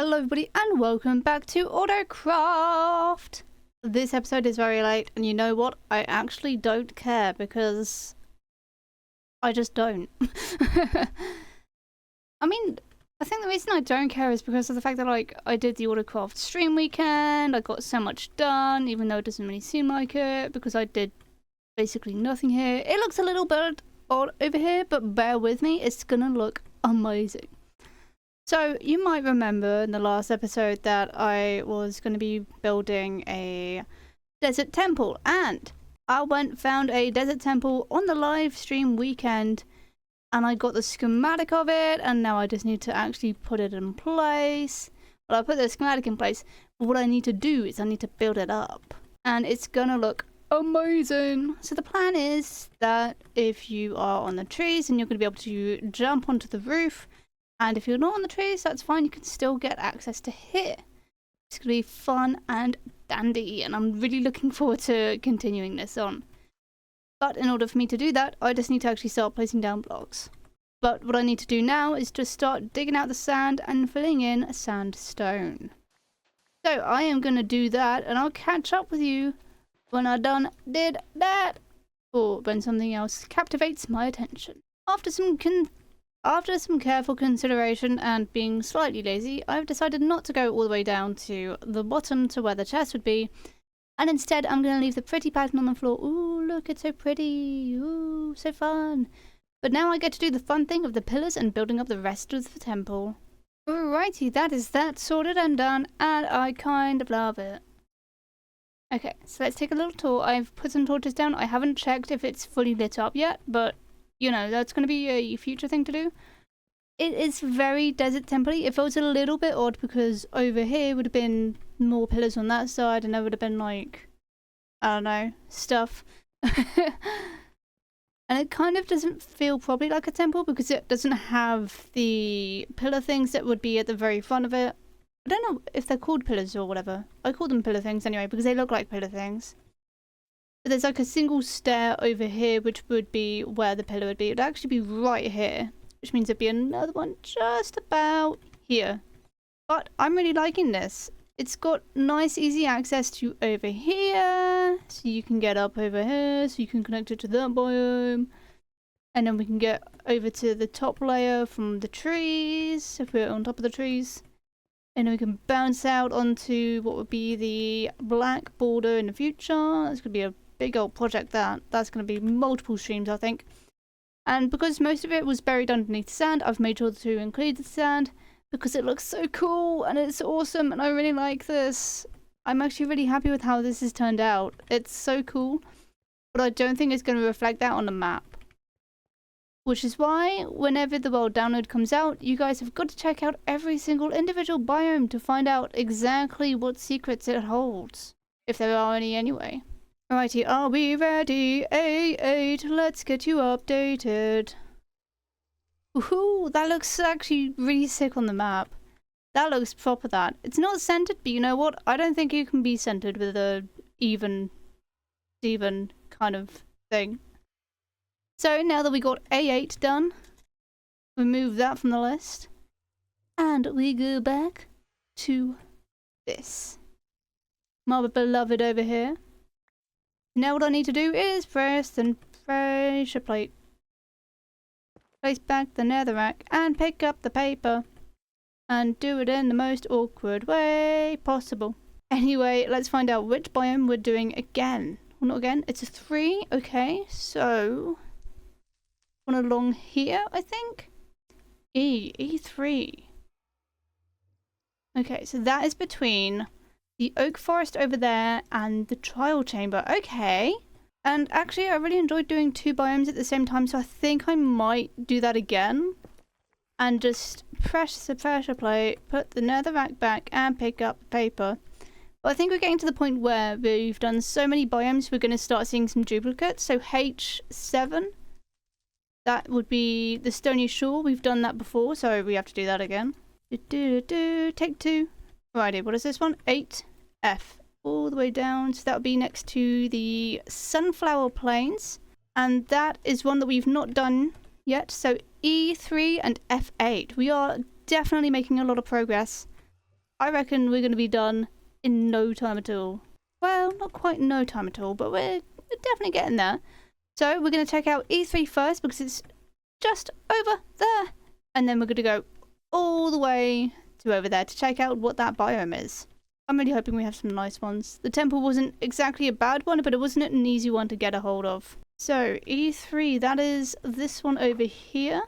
Hello everybody and welcome back to Autocraft! This episode is very late and you know what? I actually don't care because I just don't. I mean, I think the reason I don't care is because of the fact that I did the Autocraft stream weekend, I got so much done even though it doesn't really seem like it because I did basically nothing here. It looks a little bit odd over here, but bear with me, it's gonna look amazing. So, you might remember in the last episode that I was going to be building a desert temple, and I found a desert temple on the live stream weekend, and I got the schematic of it, and now I just need to actually put it in place. Well, I put the schematic in place, but what I need to do is I need to build it up, and it's going to look amazing. So the plan is that if you are on the trees, and you're going to be able to jump onto the roof. And if you're not on the trees, that's fine. You can still get access to here. It's going to be fun and dandy. And I'm really looking forward to continuing this on. But in order for me to do that, I just need to actually start placing down blocks. But what I need to do now is just start digging out the sand and filling in sandstone. So I am going to do that. And I'll catch up with you when I did that. Or when something else captivates my attention. After some careful consideration and being slightly lazy, I've decided not to go all the way down to the bottom to where the chest would be, and instead I'm going to leave the pretty pattern on the floor. Ooh, look, it's so pretty. Ooh, so fun. But now I get to do the fun thing of the pillars and building up the rest of the temple. Alrighty, that is that sorted and done, and I kind of love it. Okay, so let's take a little tour. I've put some torches down. I haven't checked if it's fully lit up yet, but you know, that's going to be a future thing to do. It is very desert temple-y. It feels a little bit odd because over here would have been more pillars on that side and there would have been like, I don't know, stuff. And it kind of doesn't feel probably like a temple because it doesn't have the pillar things that would be at the very front of it. I don't know if they're called pillars or whatever. I call them pillar things anyway because they look like pillar things. But there's like a single stair over here, which would be where the pillar would be. It would actually be right here, which means there'd be another one just about here. But I'm really liking this. It's got nice, easy access to over here. So you can get up over here, so you can connect it to that biome. And then we can get over to the top layer from the trees, if we're on top of the trees. And then we can bounce out onto what would be the black border in the future. It's going to be a big old project that's going to be multiple streams, I think. And because most of it was buried underneath sand, I've made sure to include the sand because it looks so cool and it's awesome and I really like this. I'm actually really happy with how this has turned out. It's so cool, but I don't think it's going to reflect that on the map. Which is why, whenever the world download comes out, you guys have got to check out every single individual biome to find out exactly what secrets it holds. If there are any anyway. Alrighty, are we ready? A8, let's get you updated. Woohoo, that looks actually really sick on the map. That looks proper that. It's not centered, but you know what? I don't think you can be centered with a even kind of thing. So now that we got A8 done, remove that from the list. And we go back to this. My beloved over here. Now what I need to do is pressure plate. Place back the netherrack and pick up the paper. And do it in the most awkward way possible. Anyway, let's find out which biome we're doing again. Well, not again, it's a 3. Okay, so one along here, I think? E3. Okay, so that is between the oak forest over there and the trial chamber. Okay. And actually, I really enjoyed doing 2 biomes at the same time, so I think I might do that again. And just press the pressure plate, put the netherrack back, and pick up the paper. But I think we're getting to the point where we've done so many biomes, we're going to start seeing some duplicates. So H7, that would be the Stony Shore. We've done that before, so we have to do that again. Take 2. Righty, what is this one? 8F. All the way down. So that would be next to the Sunflower Plains. And that is one that we've not done yet. So E3 and F8. We are definitely making a lot of progress. I reckon we're going to be done in no time at all. Well, not quite no time at all, but we're definitely getting there. So we're going to check out E3 first because it's just over there. And then we're going to go all the way to over there to check out what that biome is. I'm really hoping we have some nice ones. The temple wasn't exactly a bad one, but it wasn't an easy one to get a hold of. So E3, that is this one over here.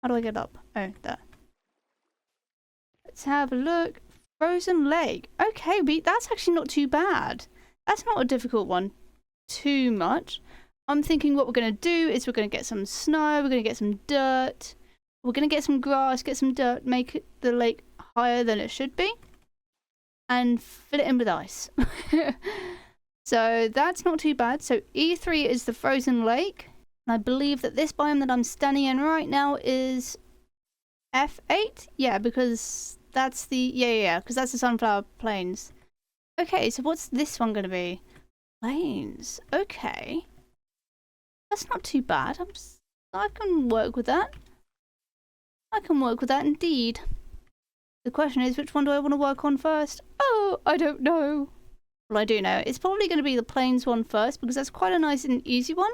How do I get up? Oh, there. Let's have a look. Frozen Lake. Okay, that's actually not too bad. That's not a difficult one too much. I'm thinking what we're going to do is we're going to get some snow, we're going to get some dirt, we're going to get some grass, get some dirt, make the lake higher than it should be, and fill it in with ice. So that's not too bad. So E3 is the frozen lake, and I believe that this biome that I'm standing in right now is F8? Yeah, because that's the... Yeah, because that's the Sunflower Plains. Okay, so what's this one going to be? Plains. Okay. That's not too bad. I can work with that. I can work with that indeed. The question is, which one do I want to work on first? Oh, I don't know. Well, I do know. It's probably going to be the Plains one first because that's quite a nice and easy one.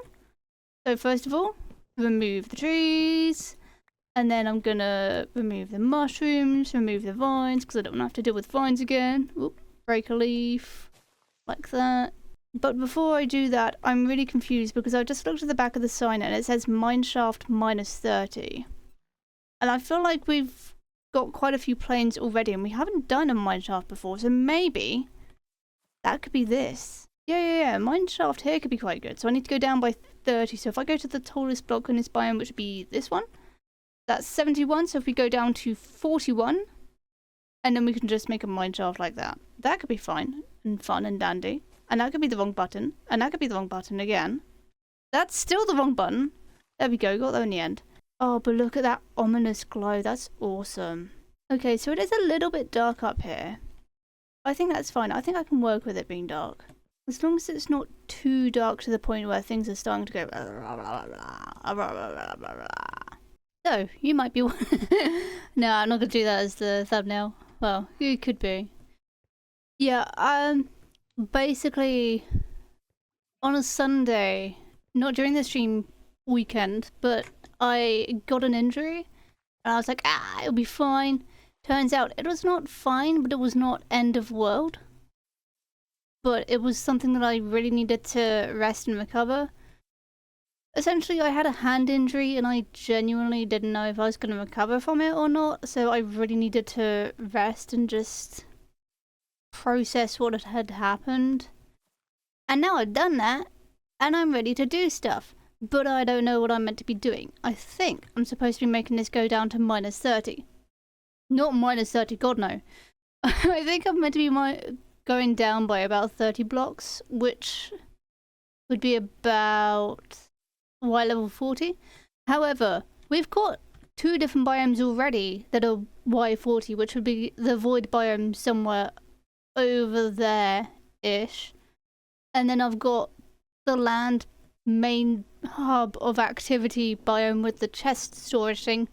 So first of all, remove the trees. And then I'm going to remove the mushrooms, remove the vines because I don't want to have to deal with vines again. Oop, break a leaf. Like that. But before I do that, I'm really confused because I just looked at the back of the sign and it says mineshaft -30. And I feel like we've got quite a few plains already and we haven't done a mineshaft before, so maybe that could be this. Yeah, mineshaft here could be quite good. So I need to go down by 30. So if I go to the tallest block in this biome, which would be this one, that's 71. So if we go down to 41, and then we can just make a mineshaft like that. That could be fine and fun and dandy. And that could be the wrong button. And that could be the wrong button again. That's still the wrong button. There we go, got there in the end. Oh, but look at that ominous glow. That's awesome. Okay, so it is a little bit dark up here. I think that's fine. I think I can work with it being dark. As long as it's not too dark to the point where things are starting to go... So, you might be... No, I'm not going to do that as the thumbnail. Well, you could be. Yeah, basically, on a Sunday, not during the stream weekend, but I got an injury, and I was like, it'll be fine. Turns out it was not fine, but it was not end of world. But it was something that I really needed to rest and recover. Essentially, I had a hand injury, and I genuinely didn't know if I was going to recover from it or not, so I really needed to rest and just process what had happened. And now I've done that, and I'm ready to do stuff. But I don't know what I'm meant to be doing. I think I'm supposed to be making this go down to -30. Not -30, God no. I think I'm meant to be going down by about 30 blocks, which would be about Y level 40. However, we've got 2 different biomes already that are Y40, which would be the void biome somewhere over there-ish. And then I've got the land main hub of activity biome with the chest storage thing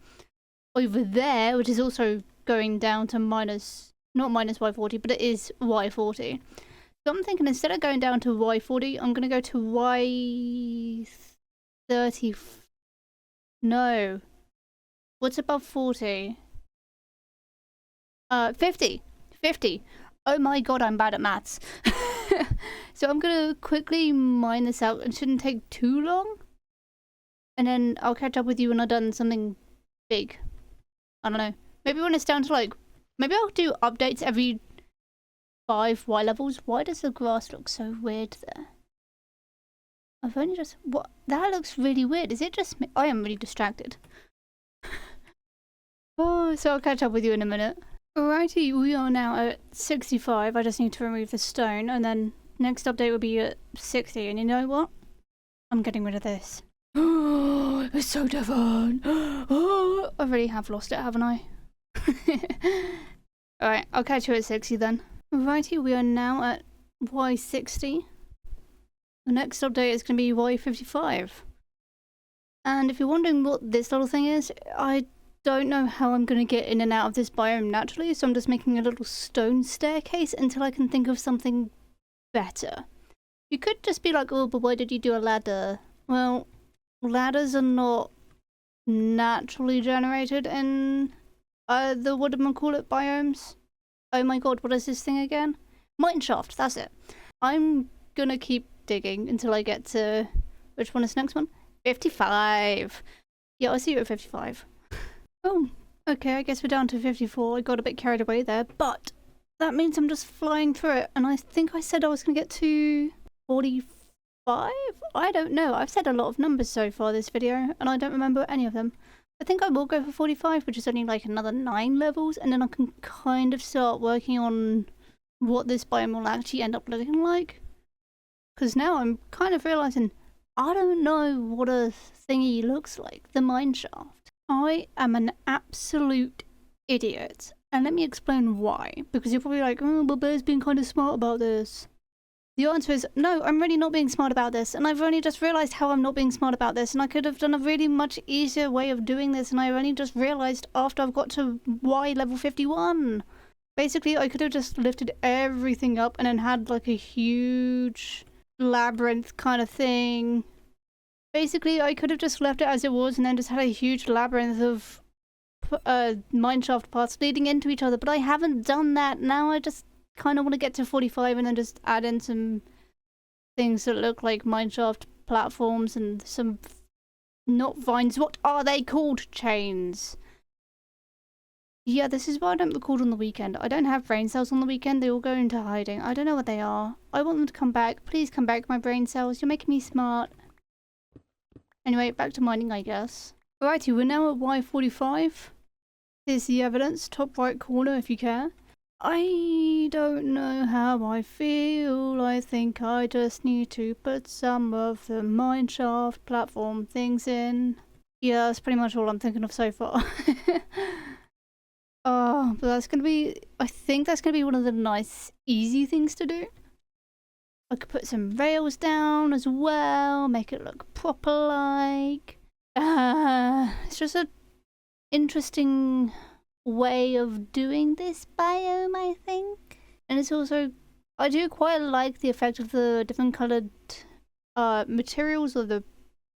over there, which is also going down to not minus Y40, but it is Y40. So I'm thinking instead of going down to Y40, I'm going to go to Y30. No. What's above 40? 50. 50. Oh my god, I'm bad at maths. So I'm going to quickly mine this out. It shouldn't take too long. And then I'll catch up with you when I've done something big. I don't know. Maybe when it's down to like... Maybe I'll do updates every 5 Y levels. Why does the grass look so weird there? I've only just... What? That looks really weird. Is it just me? I am really distracted. Oh, so I'll catch up with you in a minute. Alrighty, we are now at 65. I just need to remove the stone, and then next update will be at 60. And you know what? I'm getting rid of this. Oh, it's so different. Oh, I really have lost it, haven't I? Alright, I'll catch you at 60 then. Alrighty, we are now at Y60. The next update is going to be Y55. And if you're wondering what this little thing is, I don't know how I'm going to get in and out of this biome naturally, so I'm just making a little stone staircase until I can think of something better. You could just be like, oh, but why did you do a ladder? Well, ladders are not naturally generated in the whatchamacallit biomes. Oh my god, what is this thing again? Mineshaft, that's it. I'm gonna keep digging until I get to... Which one is the next one? 55. Yeah, I see you at 55. Oh, okay, I guess we're down to 54. I got a bit carried away there, but that means I'm just flying through it, and I think I said I was gonna get to 45? I don't know. I've said a lot of numbers so far this video, and I don't remember any of them. I think I will go for 45, which is only like another 9 levels, and then I can kind of start working on what this biome will actually end up looking like. Because now I'm kind of realising I don't know what a thingy looks like, the mineshaft. I am an absolute idiot, and let me explain why. Because you're probably like, oh, but Bear's being kind of smart about this. The answer is, no, I'm really not being smart about this, and I've only just realised how I'm not being smart about this, and I could have done a really much easier way of doing this, and I only just realised after I've got to Y level 51. Basically, I could have just lifted everything up and then had like a huge labyrinth kind of thing. Basically, I could have just left it as it was and then just had a huge labyrinth of mineshaft paths leading into each other, but I haven't done that. Now I just kind of want to get to 45 and then just add in some things that look like mineshaft platforms and some not vines. What are they called? Chains. Yeah, this is why I don't record on the weekend. I don't have brain cells on the weekend. They all go into hiding. I don't know what they are. I want them to come back. Please come back, my brain cells. You're making me smart. Anyway, back to mining, I guess. Alrighty, we're now at Y45. Here's the evidence. Top right corner if you care. I don't know how I feel. I think I just need to put some of the mineshaft platform things in. Yeah, that's pretty much all I'm thinking of so far. Oh, but that's gonna be... I think that's gonna be one of the nice, easy things to do. I could put some rails down as well, make it look proper-like. It's just an interesting way of doing this biome, I think. And it's also... I do quite like the effect of the different coloured materials, or the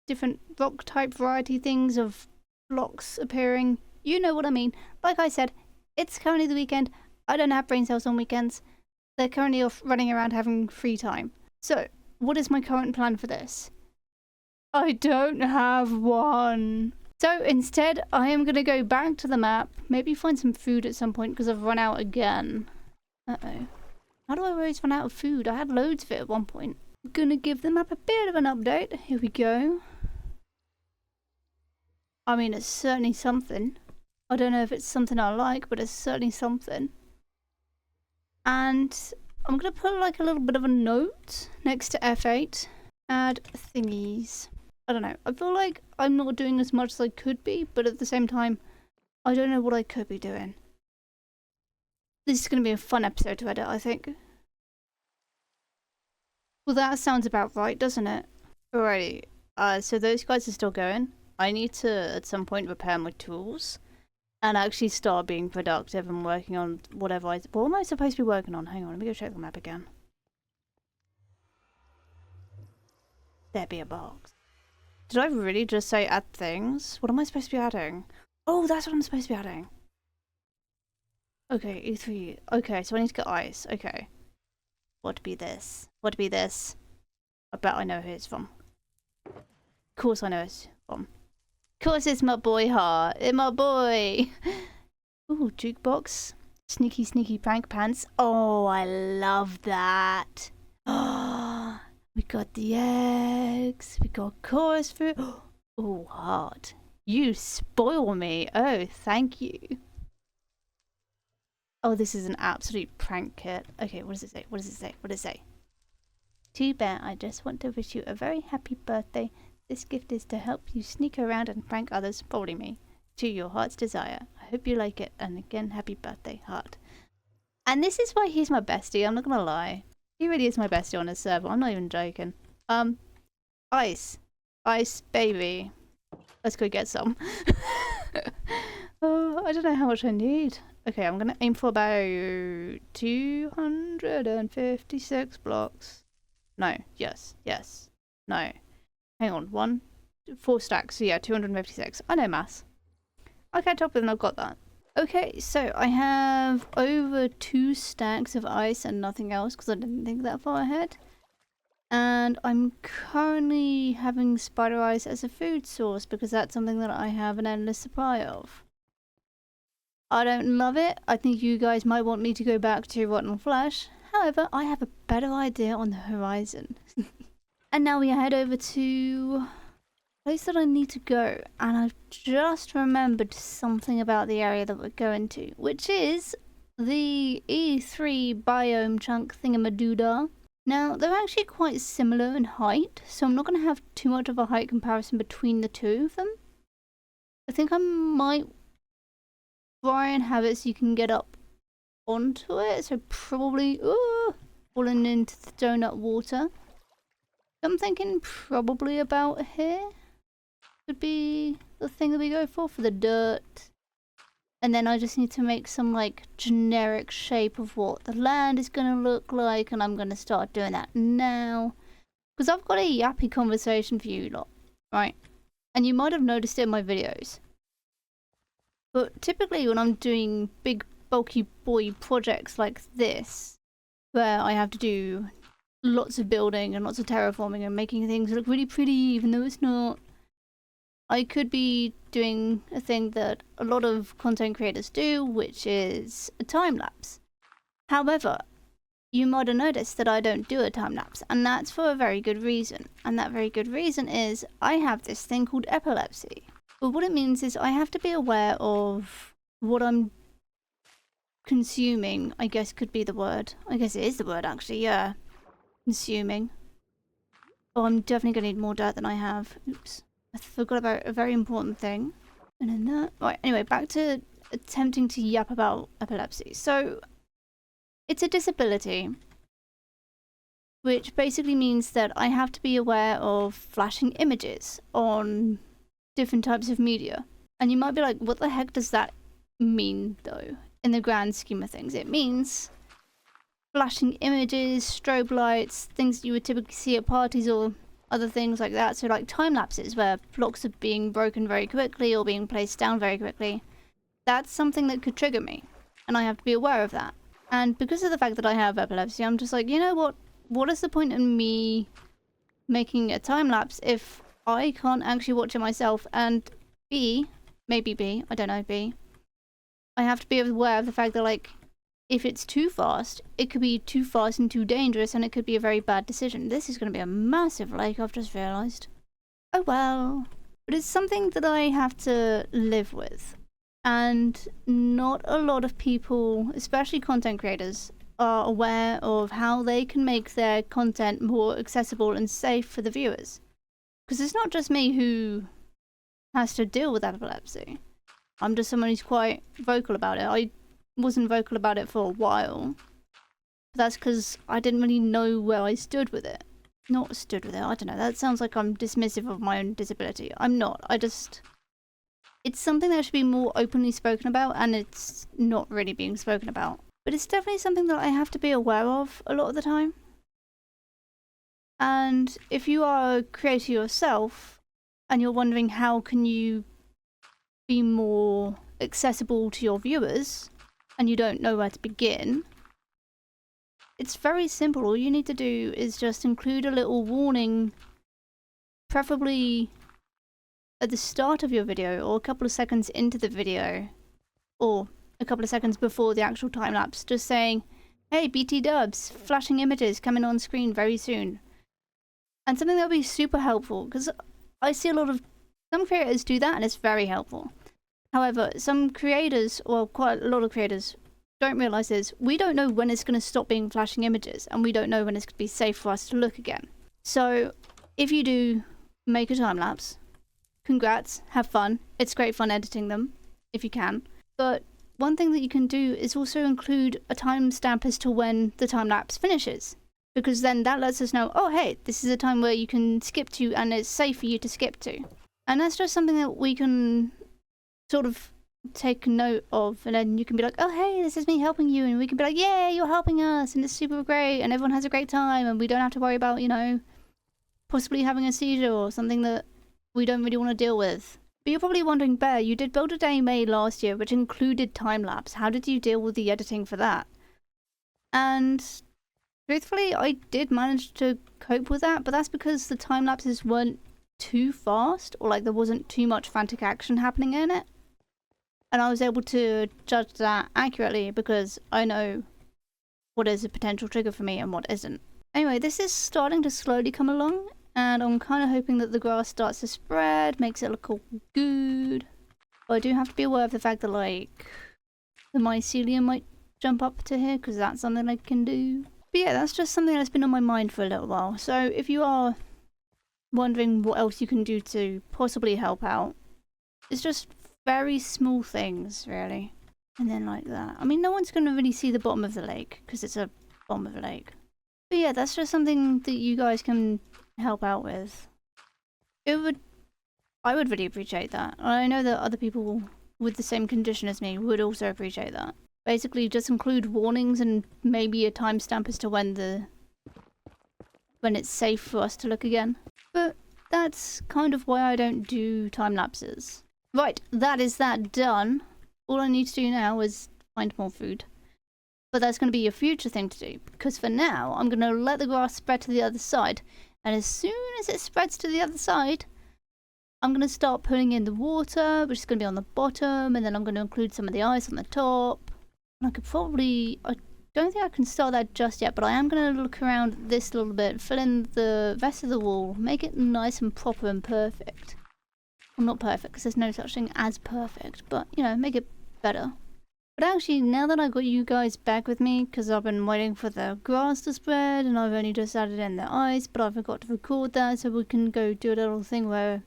different rock-type variety things of blocks appearing. You know what I mean. Like I said, it's currently the weekend. I don't have brain cells on weekends. They're currently off running around having free time. So, what is my current plan for this? I don't have one. So instead, I am going to go back to the map. Maybe find some food at some point because I've run out again. Uh-oh. How do I always run out of food? I had loads of it at one point. I'm going to give the map a bit of an update. Here we go. I mean, it's certainly something. I don't know if it's something I like, but it's certainly something. And I'm going to put like a little bit of a note next to F8. Add thingies. I don't know. I feel like I'm not doing as much as I could be, but at the same time, I don't know what I could be doing. This is going to be a fun episode to edit, I think. Well, that sounds about right, doesn't it? Alrighty. So those guys are still going. I need to, at some point, repair my tools and actually start being productive and working on whatever what am I supposed to be working on? Hang on, let me go check the map again. There be a box. Did I really just say add things? What am I supposed to be adding? Oh, that's what I'm supposed to be adding. Okay, E3. Okay, so I need to get ice. Okay. What be this? What be this? I bet I know who it's from. Of course I know it's from. Of course it's my boy Heart. It's my boy. Ooh, jukebox. Sneaky, sneaky prank pants. Oh, I love that. Oh, we got the eggs. We got chorus fruit. Oh, Heart. You spoil me. Oh, thank you. Oh, this is an absolute prank kit. Okay, what does it say? What does it say? What does it say? To Bear, I just want to wish you a very happy birthday. This gift is to help you sneak around and prank others, probably me, to your heart's desire. I hope you like it, and again, happy birthday, Heart. And this is why he's my bestie, I'm not gonna lie. He really is my bestie on his server, I'm not even joking. Ice. Ice, baby. Let's go get some. I don't know how much I need. Okay, I'm gonna aim for about 256 blocks. No, yes, no. Hang on, 4 stacks, so yeah, 256. I know maths. I catch up with and I've got that. Okay, so I have over 2 stacks of ice and nothing else because I didn't think that far ahead. And I'm currently having spider eyes as a food source because that's something that I have an endless supply of. I don't love it. I think you guys might want me to go back to rotten flesh. However, I have a better idea on the horizon. And now we head over to a place that I need to go. And I've just remembered something about the area that we're going to, which is the E3 biome chunk thingamadoodah. Now, they're actually quite similar in height, so I'm not going to have too much of a height comparison between the two of them. I think I might try and have it so you can get up onto it, so probably falling into the donut water. I'm thinking probably about here would be the thing that we go for the dirt. And then I just need to make some like generic shape of what the land is going to look like, and I'm going to start doing that now. Because I've got a yappy conversation for you lot, right? And you might have noticed it in my videos. But typically when I'm doing big bulky boy projects like this, where I have to do lots of building and lots of terraforming and making things look really pretty even though it's not, I could be doing a thing that a lot of content creators do, which is a time lapse. However, you might have noticed that I don't do a time lapse, and that's for a very good reason. And that very good reason is I have this thing called epilepsy. But what it means is I have to be aware of what I'm consuming, I guess could be the word. I guess it is the word actually, yeah. Consuming. Oh, I'm definitely going to need more dirt than I have. Oops. I forgot about a very important thing. And then that. Right, anyway, back to attempting to yap about epilepsy. So, it's a disability, which basically means that I have to be aware of flashing images on different types of media. And you might be like, what the heck does that mean, though? In the grand scheme of things, it means flashing images, strobe lights, things you would typically see at parties or other things like that. So like time lapses where blocks are being broken very quickly or being placed down very quickly. That's something that could trigger me, and I have to be aware of that. And because of the fact that I have epilepsy, I'm just like, you know what? What is the point in me making a time lapse if I can't actually watch it myself? And B, maybe B, I don't know, B, I have to be aware of the fact that like, if it's too fast, it could be too fast and too dangerous, and it could be a very bad decision. This is going to be a massive lake, I've just realised. Oh well. But it's something that I have to live with. And not a lot of people, especially content creators, are aware of how they can make their content more accessible and safe for the viewers. Because it's not just me who has to deal with epilepsy. I'm just someone who's quite vocal about it. I wasn't vocal about it for a while. But that's because I didn't really know where I stood with it. Not stood with it, I don't know. That sounds like I'm dismissive of my own disability. I'm not. It's something that should be more openly spoken about, and it's not really being spoken about. But it's definitely something that I have to be aware of a lot of the time. And if you are a creator yourself, and you're wondering how can you be more accessible to your viewers, and you don't know where to begin, it's very simple. All you need to do is just include a little warning, preferably at the start of your video, or a couple of seconds into the video, or a couple of seconds before the actual time lapse, just saying, hey, BT dubs, flashing images coming on screen very soon. And something that would be super helpful, because I see some creators do that and it's very helpful. However, some creators, or quite a lot of creators, don't realise is we don't know when it's going to stop being flashing images, and we don't know when it's going to be safe for us to look again. So if you do make a time lapse, congrats, have fun. It's great fun editing them, if you can. But one thing that you can do is also include a timestamp as to when the time lapse finishes. Because then that lets us know, oh hey, this is a time where you can skip to and it's safe for you to skip to. And that's just something that we can sort of take note of, and then you can be like, oh hey, this is me helping you, and we can be like, yeah, you're helping us, and it's super great, and everyone has a great time, and we don't have to worry about, you know, possibly having a seizure or something that we don't really want to deal with. But you're probably wondering, Bear, you did Build a Day May last year, which included time-lapse. How did you deal with the editing for that? And truthfully, I did manage to cope with that, but that's because the time-lapses weren't too fast, or like there wasn't too much frantic action happening in it. And I was able to judge that accurately because I know what is a potential trigger for me and what isn't. Anyway, this is starting to slowly come along, and I'm kind of hoping that the grass starts to spread, makes it look all good. But I do have to be aware of the fact that, like, the mycelium might jump up to here, because that's something I can do. But yeah, that's just something that's been on my mind for a little while. So if you are wondering what else you can do to possibly help out, it's just very small things, really. And then like that. I mean, no one's going to really see the bottom of the lake, because it's a bottom of a lake. But yeah, that's just something that you guys can help out with. I would really appreciate that. I know that other people with the same condition as me would also appreciate that. Basically, just include warnings and maybe a timestamp as to when it's safe for us to look again. But that's kind of why I don't do time lapses. Right, that is that done. All I need to do now is find more food. But that's going to be a future thing to do, because for now, I'm going to let the grass spread to the other side. And as soon as it spreads to the other side, I'm going to start putting in the water, which is going to be on the bottom, and then I'm going to include some of the ice on the top. And I don't think I can start that just yet, but I am going to look around this a little bit, fill in the rest of the wall, make it nice and proper and perfect. Well, not perfect, because there's no such thing as perfect, but, you know, make it better. But actually, now that I've got you guys back with me, because I've been waiting for the grass to spread, and I've only just added in the ice, but I forgot to record that, so we can go do a little thing where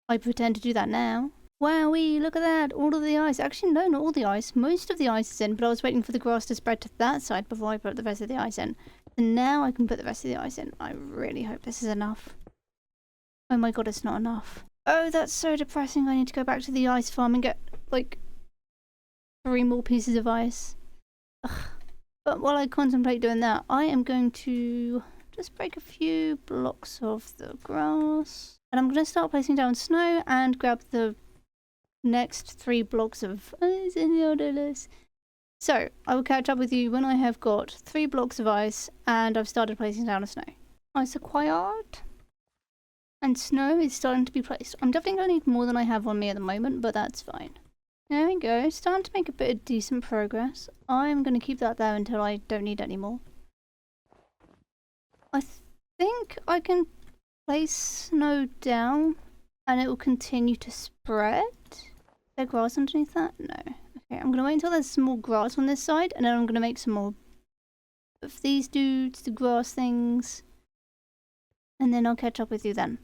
I pretend to do that now. Wowee, look at that, all of the ice. Actually, no, not all the ice. Most of the ice is in, but I was waiting for the grass to spread to that side before I put the rest of the ice in. And now I can put the rest of the ice in. I really hope this is enough. Oh my god, it's not enough. Oh, that's so depressing. I need to go back to the ice farm and get, like, 3 more pieces of ice. Ugh. But while I contemplate doing that, I am going to just break a few blocks of the grass. And I'm going to start placing down snow and grab the next 3 blocks of ice in the order list. So, I will catch up with you when I have got 3 blocks of ice and I've started placing down the snow. Ice acquired. And snow is starting to be placed. I'm definitely going to need more than I have on me at the moment, but that's fine. There we go. Starting to make a bit of decent progress. I'm going to keep that there until I don't need any more. I think I can place snow down and it will continue to spread. Is there grass underneath that? No. Okay, I'm going to wait until there's some more grass on this side and then I'm going to make some more of these dudes, the grass things. And then I'll catch up with you then.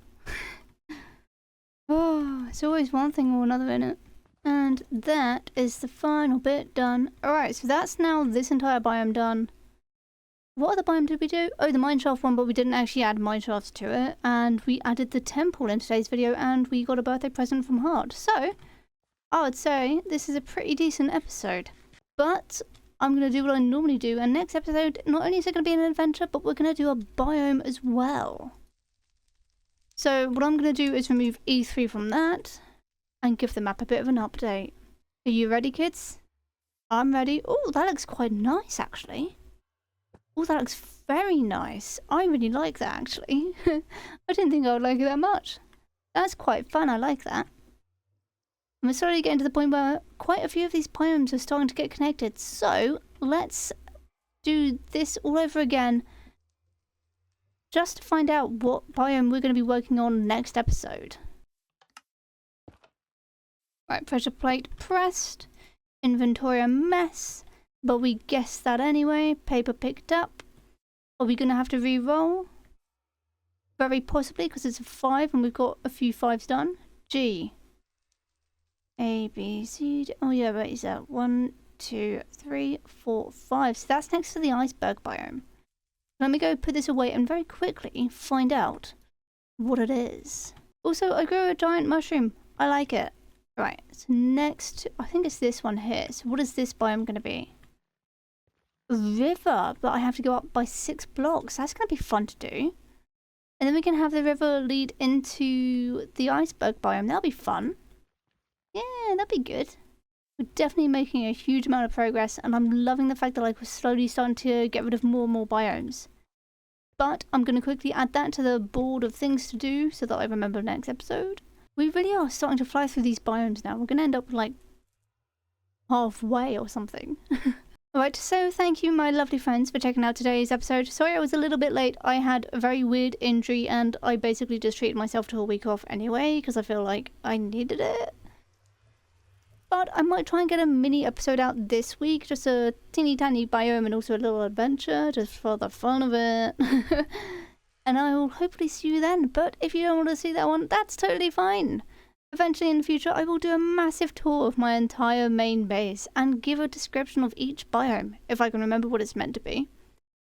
Oh, it's always one thing or another, isn't it? And that is the final bit done. Alright, so that's now this entire biome done. What other biome did we do? Oh, the mineshaft one, but we didn't actually add mineshafts to it. And we added the temple in today's video and we got a birthday present from Heart. So, I would say this is a pretty decent episode. But I'm going to do what I normally do. And next episode, not only is it going to be an adventure, but we're going to do a biome as well. So what I'm going to do is remove E3 from that and give the map a bit of an update. Are you ready, kids? I'm ready. Oh, that looks quite nice, actually. Oh, that looks very nice. I really like that, actually. I didn't think I would like it that much. That's quite fun. I like that. I'm slowly getting to the point where quite a few of these biomes are starting to get connected. So let's do this all over again. Just to find out what biome we're going to be working on next episode. Right, pressure plate pressed. Inventory a mess. But we guessed that anyway. Paper picked up. Are we going to have to re-roll? Very possibly, because it's a 5 and we've got a few 5s done. G. A, B, C, D. Oh yeah, right, is that 1, 2, 3, 4, 5. So that's next to the iceberg biome. Let me go put this away and very quickly find out what it is. Also, I grew a giant mushroom. I like it. Right, so next, I think it's this one here. So what is this biome going to be? A river, but I have to go up by 6 blocks. That's going to be fun to do. And then we can have the river lead into the iceberg biome. That'll be fun. Yeah, that'd be good. We're definitely making a huge amount of progress, and I'm loving the fact that like we're slowly starting to get rid of more and more biomes. But I'm going to quickly add that to the board of things to do so that I remember next episode. We really are starting to fly through these biomes now. We're going to end up like halfway or something. Alright, so thank you my lovely friends for checking out today's episode. Sorry I was a little bit late. I had a very weird injury and I basically just treated myself to a week off anyway because I feel like I needed it. But I might try and get a mini episode out this week, just a teeny tiny biome and also a little adventure, just for the fun of it. And I will hopefully see you then, but if you don't want to see that one, that's totally fine. Eventually in the future, I will do a massive tour of my entire main base and give a description of each biome, if I can remember what it's meant to be.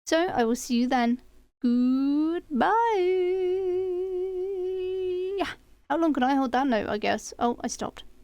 So I will see you then. Goodbye! How long can I hold that note, I guess? Oh, I stopped.